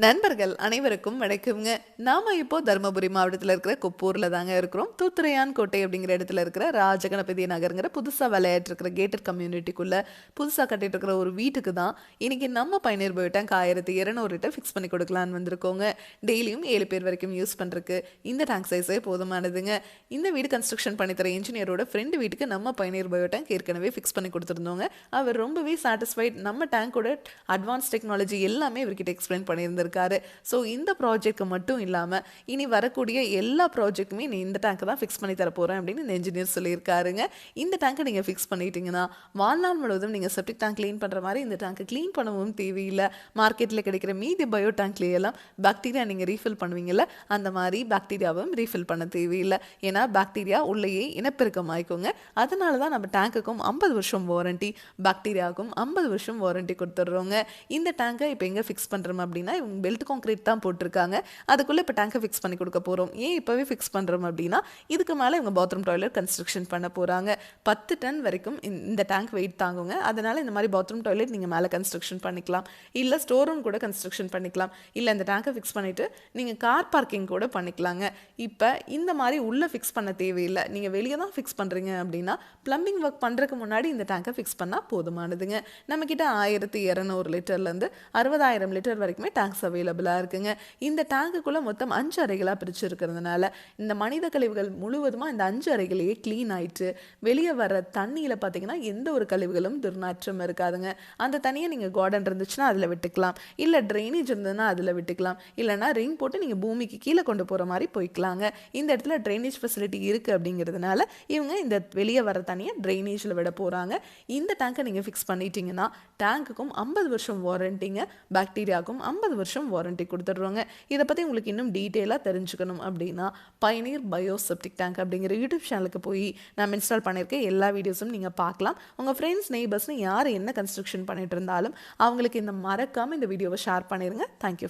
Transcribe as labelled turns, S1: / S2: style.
S1: நண்பர்கள் அனைவருக்கும் வணக்கம்ங்க. நாம இப்போ தருமபுரி மாவட்டத்தில் இருக்கிற கொப்பூர்ல தாங்க இருக்கிறோம். தூத்துரையான் கோட்டை அப்படிங்கிற இடத்துல இருக்கிற ராஜகணபதி நகருங்கிற புதுசா விளையாட்டு இருக்கிற கேட்டட் கம்யூனிட்டிக்குள்ள புதுசா கட்டிட்டு இருக்கிற ஒரு வீட்டுக்கு தான் இன்னைக்கு நம்ம பயணியர் போயிட்டாங்க 1200 ஃபிக்ஸ் பண்ணி கொடுக்கலான்னு வந்திருக்கோங்க. டெய்லியும் 7 பேர் வரைக்கும் யூஸ் பண்றதுக்கு இந்த டேங்க் சைஸே போதுமானதுங்க. இந்த வீடு கன்ஸ்ட்ரக்ஷன் பண்ணி தர இன்ஜினியரோட ஃப்ரெண்டு வீட்டுக்கு நம்ம பயணியர் போயிட்டாங்க ஏற்கனவே ஃபிக்ஸ் பண்ணி கொடுத்துருந்தோங்க. அவர் ரொம்பவே சாட்டிஸ்ஃபைட். நம்ம டேங்கோட அட்வான்ஸ் டெக்னாலஜி எல்லாமே இவர்கிட்ட எக்ஸ்பிளைன் பண்ணியிருந்தார். ஸோ இந்த ப்ராஜெக்ட் மட்டும் இல்லாமல் இனி வரக்கூடிய எல்லா ப்ராஜெக்ட்டுமே நீ இந்த டேங்கை தான் ஃபிக்ஸ் பண்ணி தர போகிறேன் அப்படின்னு இந்த இன்ஜினியர் சொல்லியிருக்காருங்க. இந்த டேங்கை நீங்கள் ஃபிக்ஸ் பண்ணிட்டீங்கன்னா வாழ்நாள் முழுவதும் நீங்கள் செப்டிக் டேங்க் க்ளீன் பண்ணுற மாதிரி இந்த டேங்கை க்ளீன் பண்ணவும் தேவையில்லை. மார்க்கெட்டில் கிடைக்கிற மீதி பயோ டேங்க்லேயெல்லாம் பாக்டீரியா நீங்கள் ரீஃபில் பண்ணுவீங்கள்ல, அந்த மாதிரி பாக்டீரியாவும் ரீஃபில் பண்ண தேவையில்லை. ஏன்னா பாக்டீரியா உள்ளேயே இனப்பெருக்கம் ஆயிக்கோங்க. அதனால தான் நம்ம டேங்குக்கும் 50 வருஷம் வாரண்டி, பாக்டீரியாவுக்கும் 50 வருஷம் வாரண்டி கொடுத்துட்றோங்க. இந்த டேங்கை இப்போ எங்கே ஃபிக்ஸ் பண்ணுறோம் அப்படின்னா இவங்க பெல்ட் கான்கிரீட் தான் போட்டிருக்காங்க. அதுக்குள்ளே இப்போ டேங்கை ஃபிக்ஸ் பண்ணி கொடுக்க போகிறோம். ஏன் இப்போவே ஃபிக்ஸ் பண்ணுறோம் அப்படின்னா இதுக்கு மேலே இவங்க பாத்ரூம் டாய்லெட் கன்ஸ்ட்ரக்ஷன் பண்ண போகிறாங்க. 10 டன் வரைக்கும் இந்த டேங்க் வெயிட் தாங்குங்க. அதனால் இந்த மாதிரி பாத்ரூம் டாய்லெட் நீங்கள் மேலே கன்ஸ்ட்ரக்ஷன் பண்ணிக்கலாம், இல்லை ஸ்டோர் ரூம் கூட கன்ஸ்ட்ரக்ஷன் பண்ணிக்கலாம், இல்லை இந்த டேங்கை ஃபிக்ஸ் பண்ணிவிட்டு நீங்கள் கார் பார்க்கிங் கூட பண்ணிக்கலாங்க. இப்போ இந்த மாதிரி உள்ளே ஃபிக்ஸ் பண்ண தேவையில்லை. நீங்கள் வெளியே தான் ஃபிக்ஸ் பண்ணுறீங்க அப்படின்னா ப்ளம்பிங் ஒர்க் பண்ணுறதுக்கு முன்னாடி இந்த டேங்கை ஃபிக்ஸ் பண்ணால் போதுமானதுங்க. நம்மக்கிட்ட 1200 லிட்டர்லேருந்து 60,000 லிட்டர் வரைக்குமே டேங்க்ஸ் அவைலபிளாக இருக்குங்க. இந்த டேங்குக்குள்ளே மொத்தம் 5 அறைகளாக பிரித்து இருக்கிறதுனால இந்த மனித கழிவுகள் முழுவதுமாக இந்த 5 அறைகளையே க்ளீன் ஆயிட்டு வெளியே வர தண்ணியில் பார்த்தீங்கன்னா எந்த ஒரு கழிவுகளும் துர்நாற்றம் இருக்காதுங்க. அந்த தண்ணியை நீங்கள் கார்டன் இருந்துச்சுன்னா அதில் விட்டுக்கலாம், இல்லை ட்ரைனேஜ் இருந்ததுன்னா அதில் விட்டுக்கலாம், இல்லைனா ரிங் போட்டு நீங்கள் பூமிக்கு கீழே கொண்டு போகிற மாதிரி போய்க்கலாங்க. இந்த இடத்துல ட்ரைனேஜ் ஃபெசிலிட்டி இருக்குது அப்படிங்கிறதுனால இவங்க இந்த வெளியே வர தண்ணியை ட்ரைனேஜில் விட போகிறாங்க. இந்த டேங்கை நீங்கள் ஃபிக்ஸ் பண்ணிட்டீங்கன்னா டேங்குக்கும் 50 வருஷம் வாரண்டிங்க, பாக்டீரியாவுக்கும் 50 வருஷம் வாரண்டி கொடுத்துட்றோங்க. இதை பற்றி உங்களுக்கு இன்னும் டீட்டெயிலாக தெரிஞ்சுக்கணும் அப்படின்னா பயனீர் பயோ செப்டிக் டேங்க் அப்படிங்கிற யூடியூப் சேனலுக்கு போய் நான் இன்ஸ்டால் பண்ணியிருக்கேன் எல்லா வீடியோஸும் நீங்கள் பார்க்கலாம். உங்கள் ஃப்ரெண்ட்ஸ் நெய்பர்ஸ்னு யார் என்ன கன்ஸ்ட்ரக்ஷன் பண்ணிட்டு இருந்தாலும் அவங்களுக்கு இந்த மறக்காமல் இந்த வீடியோவை ஷேர் பண்ணிடுங்க. தேங்க்யூ.